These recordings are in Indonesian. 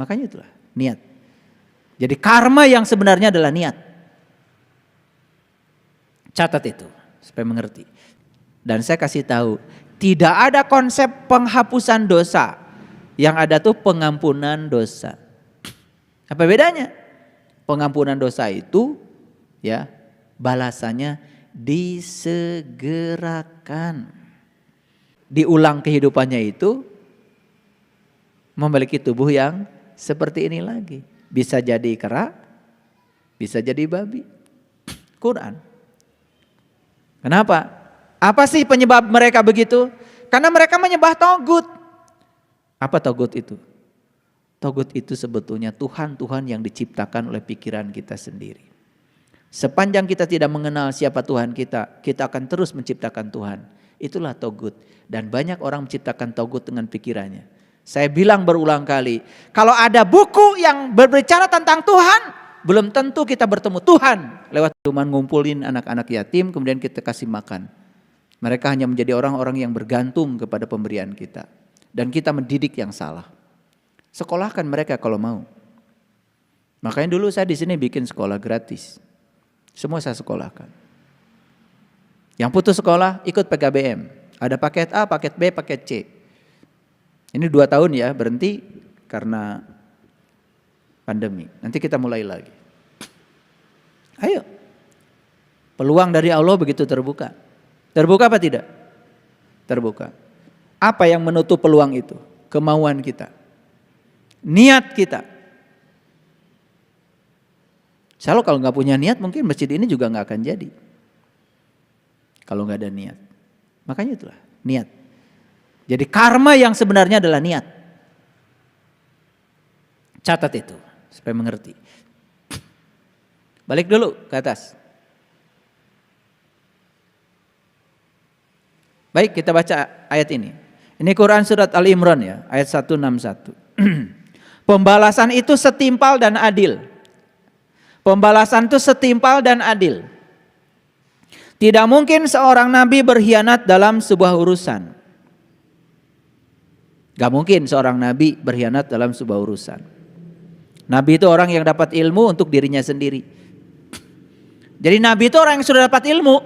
Makanya itulah niat. Jadi karma yang sebenarnya adalah niat. Catat itu supaya mengerti. Dan saya kasih tahu, tidak ada konsep penghapusan dosa. Yang ada tuh pengampunan dosa. Apa bedanya? Pengampunan dosa itu ya balasannya disegerakan. Diulang kehidupannya itu memiliki tubuh yang seperti ini lagi. Bisa jadi kera, bisa jadi babi. Quran. Kenapa? Apa sih penyebab mereka begitu? Karena mereka menyembah togut. Apa togut itu? Togut itu sebetulnya Tuhan-Tuhan yang diciptakan oleh pikiran kita sendiri. Sepanjang kita tidak mengenal siapa Tuhan kita, kita akan terus menciptakan Tuhan. Itulah togut. Dan banyak orang menciptakan togut dengan pikirannya. Saya bilang berulang kali, kalau ada buku yang berbicara tentang Tuhan, belum tentu kita bertemu Tuhan. Lewat cuma ngumpulin anak-anak yatim, kemudian kita kasih makan. Mereka hanya menjadi orang-orang yang bergantung kepada pemberian kita. Dan kita mendidik yang salah. Sekolahkan mereka kalau mau. Makanya dulu saya di sini bikin sekolah gratis. Semua saya sekolahkan. Yang putus sekolah ikut PKBM. Ada paket A, paket B, paket C. Ini 2 tahun ya berhenti karena pandemi. Nanti kita mulai lagi. Ayo. Peluang dari Allah begitu terbuka. Terbuka apa tidak? Terbuka. Apa yang menutup peluang itu? Kemauan kita. Niat kita. Kalau nggak punya niat mungkin masjid ini juga nggak akan jadi. Kalau nggak ada niat. Makanya itulah niat. Jadi karma yang sebenarnya adalah niat. Catat itu supaya mengerti. Balik dulu ke atas. Baik, kita baca ayat ini. Ini Quran surat Ali Imran ya, ayat 161. Pembalasan itu setimpal dan adil. Pembalasan itu setimpal dan adil. Tidak mungkin seorang nabi berkhianat dalam sebuah urusan. Gak mungkin seorang nabi berkhianat dalam sebuah urusan. Nabi itu orang yang dapat ilmu untuk dirinya sendiri. Jadi nabi itu orang yang sudah dapat ilmu,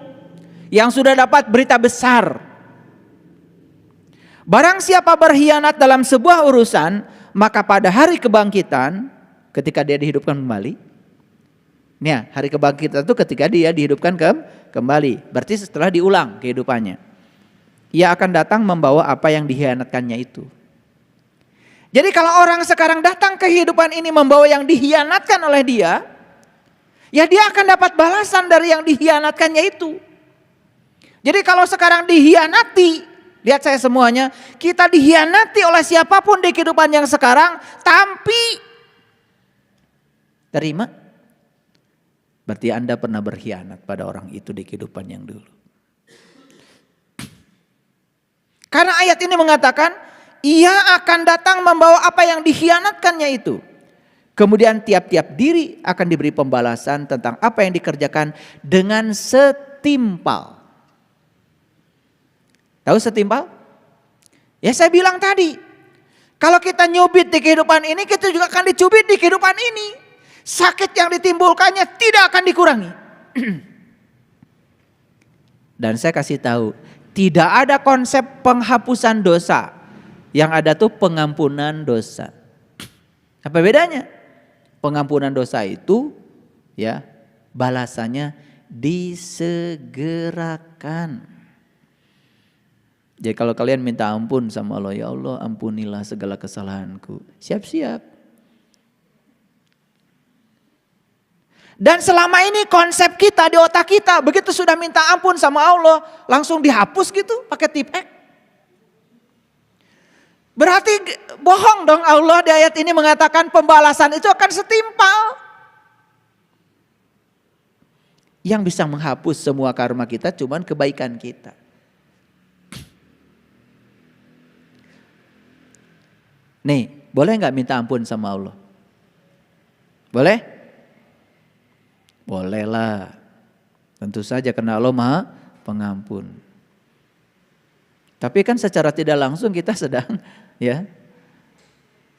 yang sudah dapat berita besar. Barang siapa berkhianat dalam sebuah urusan, maka pada hari kebangkitan, ketika dia dihidupkan kembali, ya, hari kebangkitan itu ketika dia dihidupkan kembali, berarti setelah diulang kehidupannya, ia akan datang membawa apa yang dikhianatkannya itu. Jadi kalau orang sekarang datang ke kehidupan ini membawa yang dikhianatkan oleh dia, ya dia akan dapat balasan dari yang dikhianatkannya itu. Jadi kalau sekarang dikhianati, lihat saya semuanya, kita dikhianati oleh siapapun di kehidupan yang sekarang, tapi terima. Berarti Anda pernah berkhianat pada orang itu di kehidupan yang dulu. Karena ayat ini mengatakan, ia akan datang membawa apa yang dikhianatkannya itu. Kemudian tiap-tiap diri akan diberi pembalasan tentang apa yang dikerjakan dengan setimpal. Tahu setimpal? Ya saya bilang tadi, kalau kita nyubit di kehidupan ini, kita juga akan dicubit di kehidupan ini. Sakit yang ditimbulkannya tidak akan dikurangi. Dan saya kasih tahu, tidak ada konsep penghapusan dosa. Yang ada tuh pengampunan dosa. Apa bedanya? Pengampunan dosa itu ya balasannya disegerakan. Jadi kalau kalian minta ampun sama Allah, ya Allah ampunilah segala kesalahanku. Siap-siap. Dan selama ini konsep kita di otak kita, begitu sudah minta ampun sama Allah, langsung dihapus gitu pakai tip X. Berarti bohong dong, Allah di ayat ini mengatakan pembalasan itu akan setimpal. Yang bisa menghapus semua karma kita cuman kebaikan kita. Nih, boleh nggak minta ampun sama Allah? Boleh? Boleh lah. Tentu saja karena Allah Maha Pengampun. Tapi kan secara tidak langsung kita sedang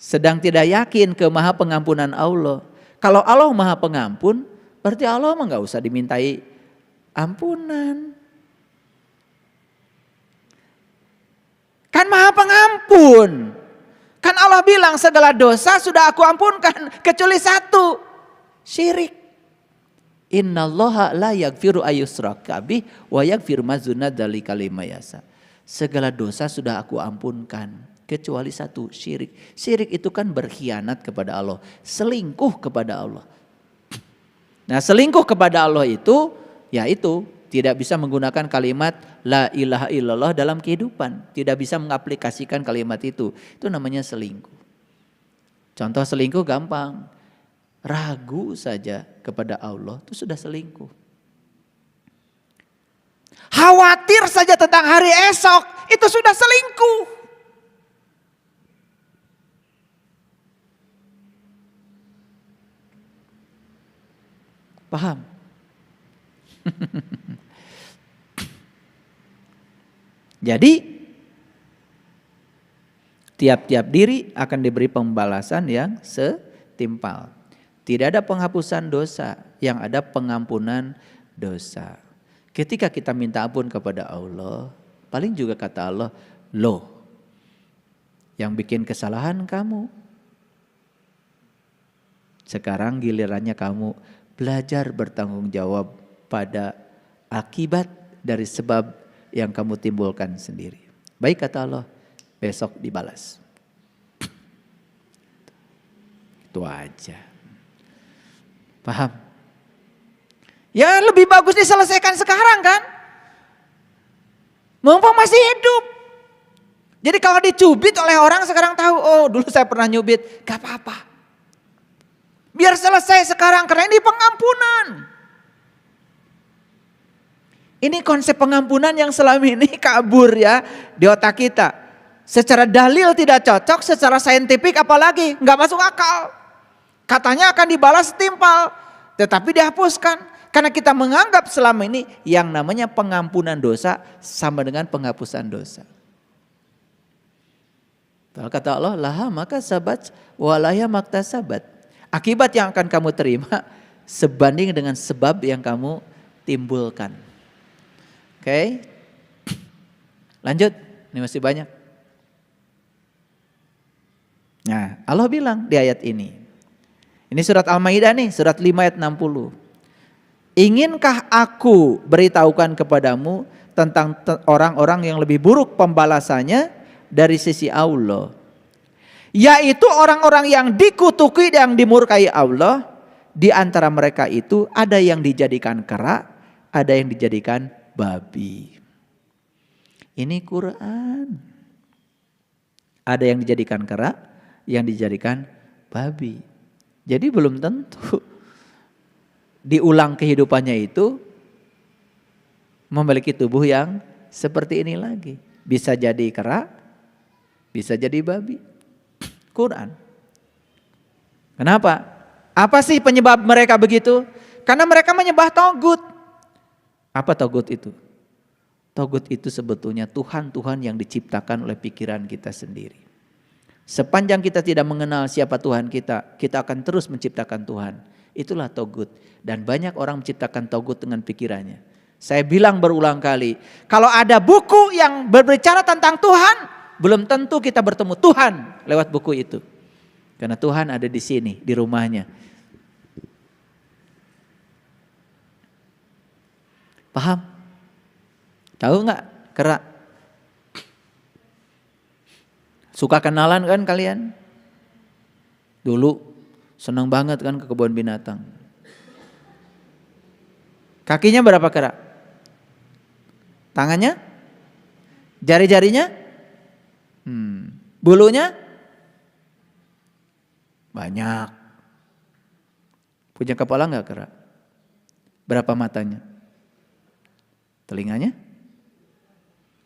sedang tidak yakin ke maha pengampunan Allah. Kalau Allah maha pengampun, berarti Allah mah gak usah dimintai ampunan. Kan maha pengampun. Kan Allah bilang segala dosa sudah aku ampunkan kecuali satu, syirik. Innallaha la yaghfiru ayyushraka bih wa yaghfiru ma duna dzalika liman yasha. Segala dosa sudah aku ampunkan kecuali satu, syirik. Syirik itu kan berkhianat kepada Allah, selingkuh kepada Allah. Nah, selingkuh kepada Allah itu yaitu tidak bisa menggunakan kalimat la ilaha illallah dalam kehidupan, tidak bisa mengaplikasikan kalimat itu. Itu namanya selingkuh. Contoh selingkuh gampang. Ragu saja kepada Allah itu sudah selingkuh. Khawatir saja tentang hari esok itu sudah selingkuh. Paham? Jadi tiap-tiap diri akan diberi pembalasan yang setimpal. Tidak ada penghapusan dosa, yang ada pengampunan dosa. Ketika kita minta ampun kepada Allah, paling juga kata Allah, loh yang bikin kesalahan kamu. Sekarang gilirannya kamu belajar bertanggung jawab pada akibat dari sebab yang kamu timbulkan sendiri. Baik kata Allah, besok dibalas. Itu aja. Paham? Ya lebih bagus diselesaikan sekarang kan? Mumpung masih hidup. Jadi kalau dicubit oleh orang sekarang tahu, oh dulu saya pernah nyubit, gak apa-apa. Biar selesai sekarang karena ini pengampunan. Ini konsep pengampunan yang selama ini kabur ya di otak kita. Secara dalil tidak cocok, secara saintifik apalagi gak masuk akal. Katanya akan dibalas setimpal, tetapi dihapuskan. Karena kita menganggap selama ini yang namanya pengampunan dosa sama dengan penghapusan dosa. Kata Allah, laha maka sabat walaya makta sabat. Akibat yang akan kamu terima sebanding dengan sebab yang kamu timbulkan. Oke. Lanjut, ini masih banyak. Nah, Allah bilang di ayat ini. Ini surat Al-Maidah nih, surat 5 ayat 60. Inginkah aku beritahukan kepadamu tentang orang-orang yang lebih buruk pembalasannya dari sisi Allah? Yaitu orang-orang yang dikutuki dan dimurkai Allah. Di antara mereka itu ada yang dijadikan kera, ada yang dijadikan babi. Ini Quran. Ada yang dijadikan kera, yang dijadikan babi. Jadi belum tentu diulang kehidupannya itu memiliki tubuh yang seperti ini lagi. Bisa jadi kera, bisa jadi babi. Quran. Kenapa? Apa sih penyebab mereka begitu? Karena mereka menyembah togut. Apa togut itu? Togut itu sebetulnya Tuhan-Tuhan yang diciptakan oleh pikiran kita sendiri. Sepanjang kita tidak mengenal siapa Tuhan kita, kita akan terus menciptakan Tuhan. Itulah togut. Dan banyak orang menciptakan togut dengan pikirannya. Saya bilang berulang kali, kalau ada buku yang berbicara tentang Tuhan, belum tentu kita bertemu Tuhan lewat buku itu. Karena Tuhan ada di sini, di rumahnya. Paham? Tahu nggak kera? Suka kenalan kan kalian? Dulu senang banget kan ke kebun binatang. Kakinya berapa kera? Tangannya? Jari-jarinya? Bulunya? Banyak. Punya kepala enggak kera? Berapa matanya? Telinganya?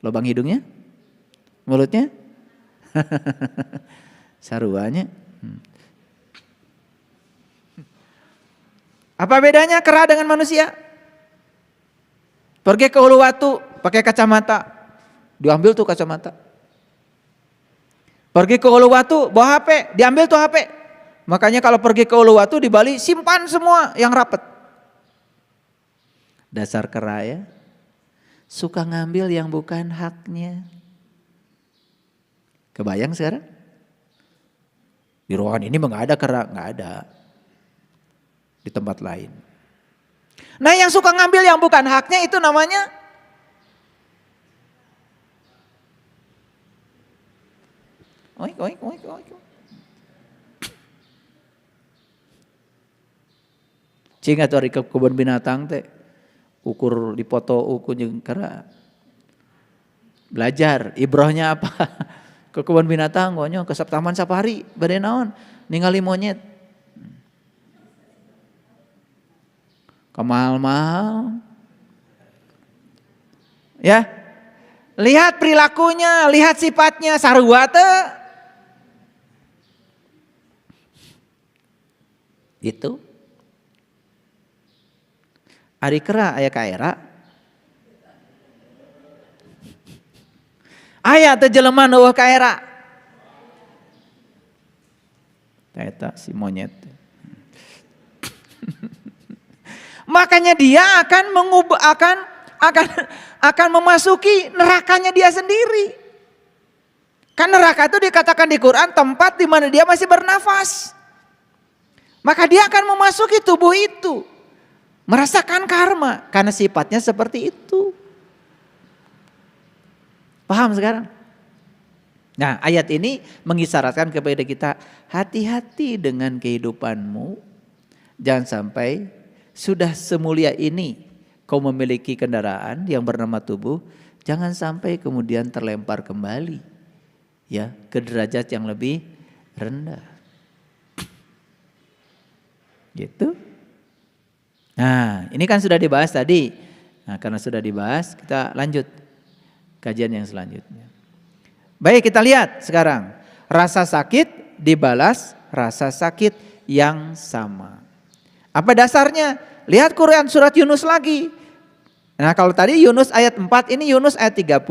Lubang hidungnya? Mulutnya? Saruannya. Apa bedanya kera dengan manusia? Pergi ke Uluwatu pakai kacamata. Diambil tuh kacamata. Pergi ke Uluwatu bawa HP, diambil tuh HP. Makanya kalau pergi ke Uluwatu di Bali simpan semua yang rapat. Dasar kera ya. Suka ngambil yang bukan haknya. Kebayang sekarang? Di ruangan ini mah nggak ada kera, nggak ada. Di tempat lain. Nah yang suka ngambil yang bukan haknya itu namanya oik, oik, oik, oik. Cing atau di kebun binatang teh ukur dipoto ukur jeung kera. Belajar ibrohnya apa? Ke kebun binatang gonyo ke taman safari bade naon? Ningali monyet. Kamahal-mahal. Ya. Lihat perilakunya, lihat sifatnya sarua teh. Itu ari kera aya kaera aya teh jelema nu eueuh kaera eta si monyet. Makanya dia akan akan memasuki nerakanya dia sendiri. Kan neraka itu dikatakan di Quran tempat di mana dia masih bernafas. Maka dia akan memasuki tubuh itu. Merasakan karma. Karena sifatnya seperti itu. Paham sekarang? Nah ayat ini mengisyaratkan kepada kita. Hati-hati dengan kehidupanmu. Jangan sampai sudah semulia ini. Kau memiliki kendaraan yang bernama tubuh. Jangan sampai kemudian terlempar kembali. Ya, ke derajat yang lebih rendah. Gitu. Nah ini kan sudah dibahas tadi. Nah karena sudah dibahas kita lanjut kajian yang selanjutnya. Baik kita lihat sekarang. Rasa sakit dibalas rasa sakit yang sama. Apa dasarnya? Lihat Quran surat Yunus lagi. Nah kalau tadi Yunus ayat 4 ini Yunus ayat 30.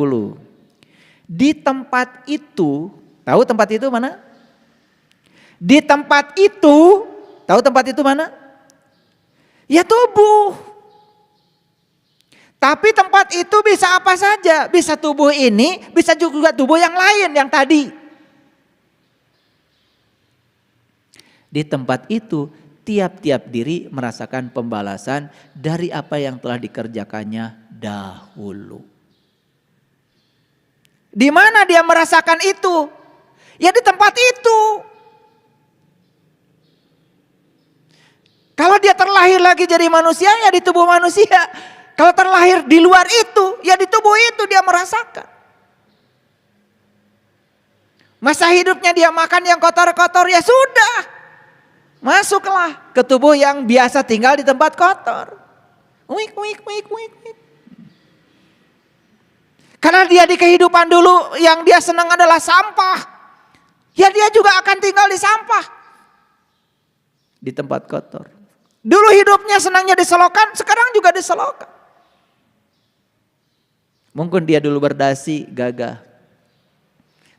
Di tempat itu, tahu tempat itu mana? Di tempat itu, tahu tempat itu mana? Ya tubuh. Tapi tempat itu bisa apa saja. Bisa tubuh ini, bisa juga tubuh yang lain yang tadi. Di tempat itu tiap-tiap diri merasakan pembalasan dari apa yang telah dikerjakannya dahulu. Di mana dia merasakan itu? Ya di tempat itu. Kalau dia terlahir lagi jadi manusia ya di tubuh manusia. Kalau terlahir di luar itu ya di tubuh itu dia merasakan. Masa hidupnya dia makan yang kotor-kotor ya sudah. Masuklah ke tubuh yang biasa tinggal di tempat kotor. Uik, uik, uik, uik, uik. Karena dia di kehidupan dulu yang dia senang adalah sampah. Ya dia juga akan tinggal di sampah. Di tempat kotor. Dulu hidupnya senangnya di selokan, sekarang juga di selokan. Mungkin dia dulu berdasi, gagah.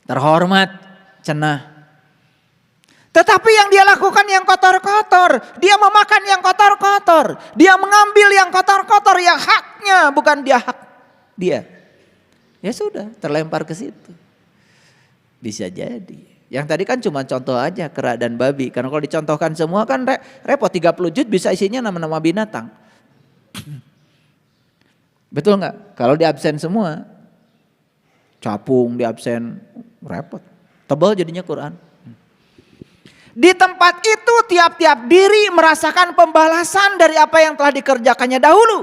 Terhormat, cenah. Tetapi yang dia lakukan yang kotor-kotor. Dia memakan yang kotor-kotor. Dia mengambil yang kotor-kotor yang haknya. Bukan dia hak dia. Ya sudah terlempar ke situ. Bisa jadi. Yang tadi kan cuma contoh aja kera dan babi. Karena kalau dicontohkan semua kan repot 30 juz bisa isinya nama-nama binatang. Betul nggak? Kalau di absen semua. Capung di absen repot. Tebal jadinya Quran. Di tempat itu tiap-tiap diri merasakan pembalasan dari apa yang telah dikerjakannya dahulu.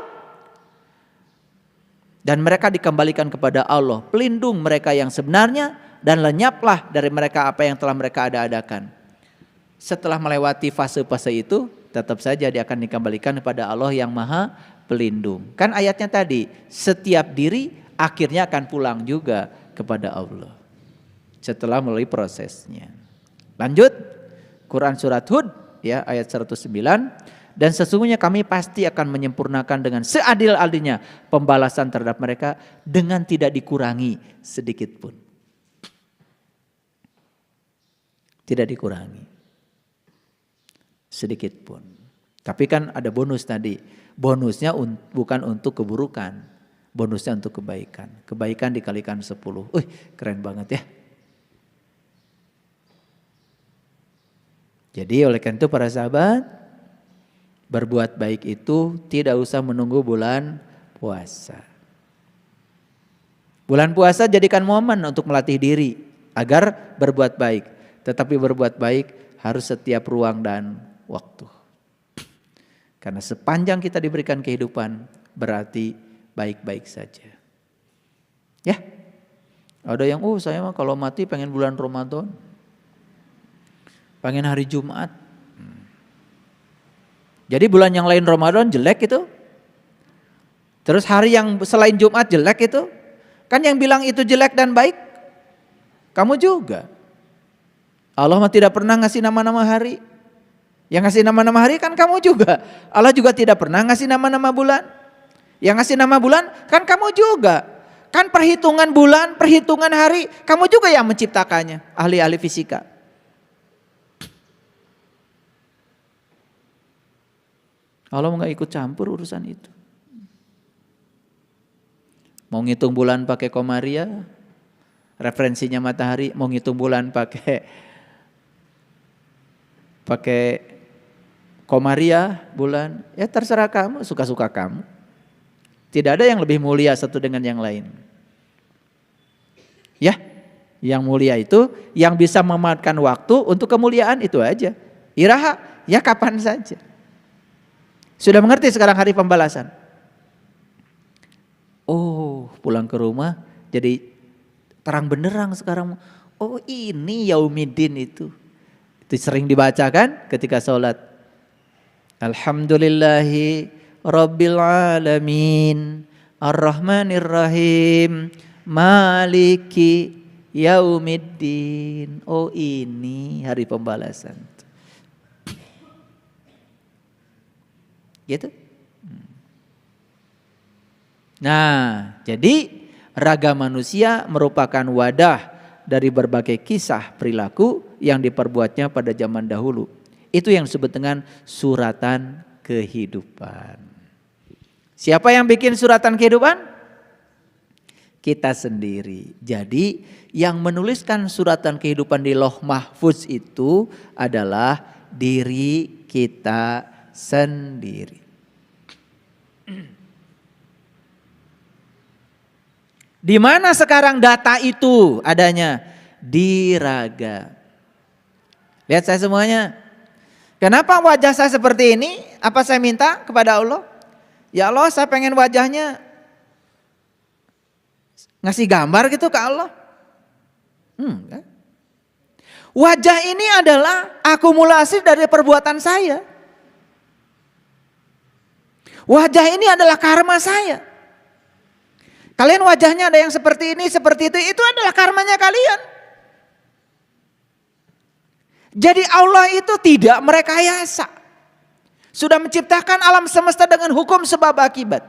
Dan mereka dikembalikan kepada Allah, pelindung mereka yang sebenarnya dan lenyaplah dari mereka apa yang telah mereka ada-adakan. Setelah melewati fase-fase itu, tetap saja dia akan dikembalikan kepada Allah yang Maha Pelindung. Kan ayatnya tadi, setiap diri akhirnya akan pulang juga kepada Allah. Setelah melalui prosesnya. Lanjut. Quran surat Hud ya ayat 109 dan sesungguhnya kami pasti akan menyempurnakan dengan seadil-adilnya pembalasan terhadap mereka dengan tidak dikurangi sedikit pun. Tidak dikurangi. Sedikit pun. Tapi kan ada bonus tadi. Bonusnya bukan untuk keburukan. Bonusnya untuk kebaikan. Kebaikan dikalikan 10. Keren banget ya. Jadi oleh karena itu para sahabat, berbuat baik itu tidak usah menunggu bulan puasa. Bulan puasa jadikan momen untuk melatih diri agar berbuat baik. Tetapi berbuat baik harus setiap ruang dan waktu. Karena sepanjang kita diberikan kehidupan berarti baik-baik saja. Ya. Ada yang saya mah kalau mati pengen bulan Ramadan. Pengen hari Jumat. Jadi bulan yang lain Ramadan jelek itu. Terus hari yang selain Jumat jelek itu. Kan yang bilang itu jelek dan baik kamu juga. Allah mah tidak pernah ngasih nama-nama hari. Yang ngasih nama-nama hari kan kamu juga. Allah juga tidak pernah ngasih nama-nama bulan. Yang ngasih nama bulan kan kamu juga. Kan perhitungan bulan, perhitungan hari kamu juga yang menciptakannya. Ahli-ahli fisika. Allah nggak ikut campur urusan itu. Mau ngitung bulan pakai komaria, referensinya matahari. Mau ngitung bulan pakai komaria bulan, ya terserah kamu, suka-suka kamu. Tidak ada yang lebih mulia satu dengan yang lain. Ya, yang mulia itu yang bisa memanfaatkan waktu untuk kemuliaan itu aja. Iraha, ya kapan saja. Sudah mengerti sekarang hari pembalasan? Oh, pulang ke rumah jadi terang benderang sekarang. Oh, ini Yaumiddin itu. Itu sering dibacakan ketika sholat. Alhamdulillahi Rabbil Alamin Ar-Rahmanir-Rahim Maliki Yaumiddin. Oh, ini hari pembalasan. Gitu. Nah, jadi raga manusia merupakan wadah dari berbagai kisah perilaku yang diperbuatnya pada zaman dahulu. Itu yang disebut dengan suratan kehidupan. Siapa yang bikin suratan kehidupan? Kita sendiri. Jadi yang menuliskan suratan kehidupan di Lauh Mahfuz itu adalah diri kita sendiri. Di mana sekarang data itu adanya? Di raga. Lihat saya semuanya. Kenapa wajah saya seperti ini? Apa saya minta kepada Allah? Ya Allah, saya pengen wajahnya ngasih gambar gitu ke Allah. Wajah ini adalah akumulasi dari perbuatan saya. Wajah ini adalah karma saya. Kalian wajahnya ada yang seperti ini, seperti itu adalah karmanya kalian. Jadi Allah itu tidak merekayasa. Sudah menciptakan alam semesta dengan hukum sebab akibat.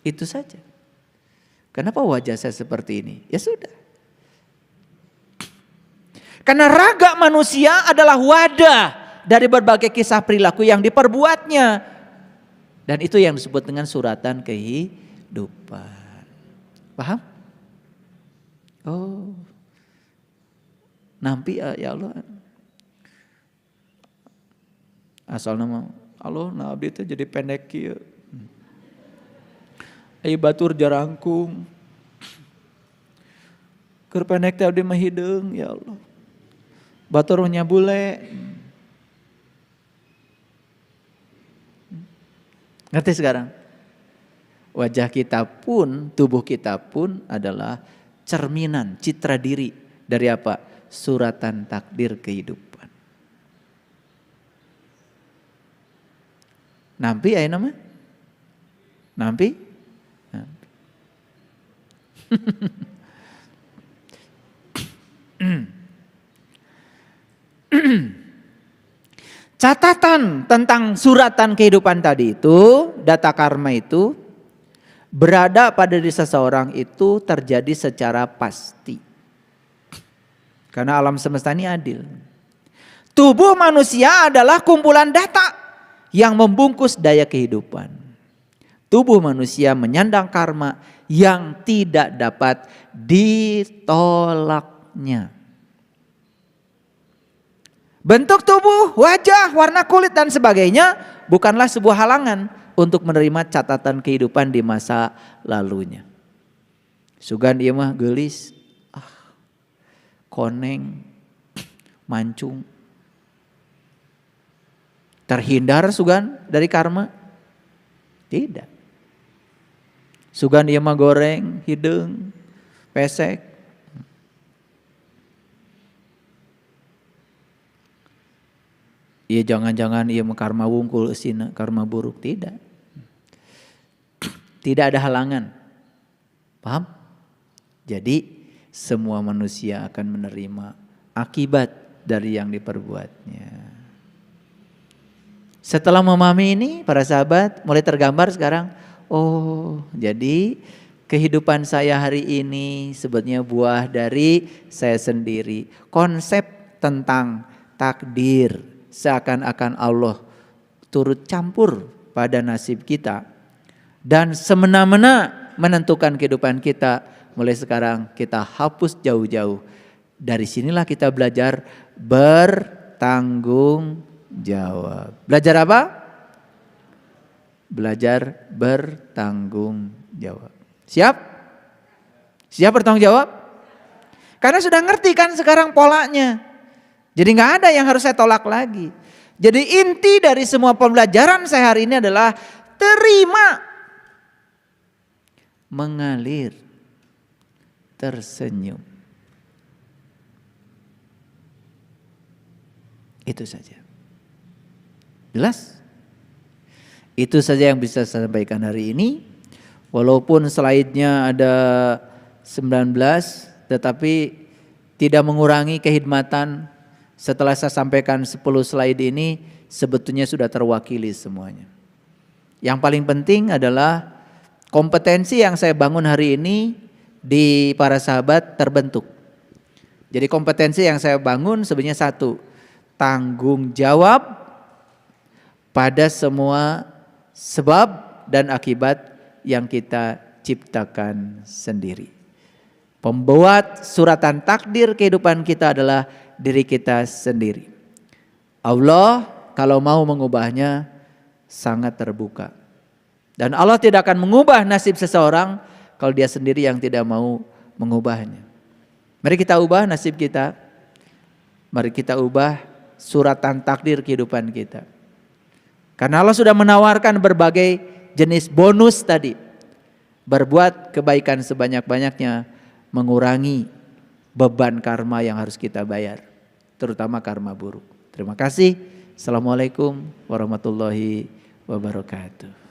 Itu saja. Kenapa wajah saya seperti ini? Ya sudah. Karena raga manusia adalah wadah dari berbagai kisah perilaku yang diperbuatnya. Dan itu yang disebut dengan suratan kehidupan. Paham? Oh. Nampi ya Allah. Asal nama Allah nabi itu jadi pendek kieu. Ai batur jarangkung. Keur pendek teh abdi mah hideung ya Allah. Baturnya bule. Ngerti sekarang? Wajah kita pun, tubuh kita pun adalah cerminan, citra diri dari apa? Suratan takdir kehidupan. Nampi aya nama? Nampi? Catatan tentang suratan kehidupan tadi itu, data karma itu berada pada diri seseorang itu terjadi secara pasti. Karena alam semesta ini adil. Tubuh manusia adalah kumpulan data yang membungkus daya kehidupan. Tubuh manusia menyandang karma yang tidak dapat ditolaknya. Bentuk tubuh, wajah, warna kulit dan sebagainya bukanlah sebuah halangan untuk menerima catatan kehidupan di masa lalunya. Sugan ieu mah geulis, koneng, mancung. Terhindar sugan dari karma? Tidak. Sugan ieu mah goreng, hideung, pesek. Iya jangan-jangan ia karma wungkul eusina, karma buruk, tidak. Tidak ada halangan. Paham? Jadi semua manusia akan menerima akibat dari yang diperbuatnya. Setelah memahami ini para sahabat mulai tergambar sekarang. Oh jadi kehidupan saya hari ini sebetulnya buah dari saya sendiri. Konsep tentang takdir seakan-akan Allah turut campur pada nasib kita. Dan semena-mena menentukan kehidupan kita. Mulai sekarang kita hapus jauh-jauh. Dari sinilah kita belajar bertanggung jawab. Belajar apa? Belajar bertanggung jawab. Siap? Siap bertanggung jawab? Karena sudah ngerti kan sekarang polanya. Jadi gak ada yang harus saya tolak lagi. Jadi inti dari semua pembelajaran saya hari ini adalah terima, mengalir, tersenyum. Itu saja. Jelas? Itu saja yang bisa saya sampaikan hari ini. Walaupun slide-nya ada 19, tetapi tidak mengurangi kehidmatan. Setelah saya sampaikan 10 slide ini, sebetulnya sudah terwakili semuanya. Yang paling penting adalah kompetensi yang saya bangun hari ini di para sahabat terbentuk. Jadi kompetensi yang saya bangun sebenarnya satu, tanggung jawab pada semua sebab dan akibat yang kita ciptakan sendiri. Pembuat suratan takdir kehidupan kita adalah diri kita sendiri. Allah kalau mau mengubahnya sangat terbuka. Dan Allah tidak akan mengubah nasib seseorang kalau dia sendiri yang tidak mau mengubahnya. Mari kita ubah nasib kita. Mari kita ubah suratan takdir kehidupan kita. Karena Allah sudah menawarkan berbagai jenis bonus tadi. Berbuat kebaikan sebanyak-banyaknya, mengurangi beban karma yang harus kita bayar, terutama karma buruk. Terima kasih. Assalamualaikum warahmatullahi wabarakatuh.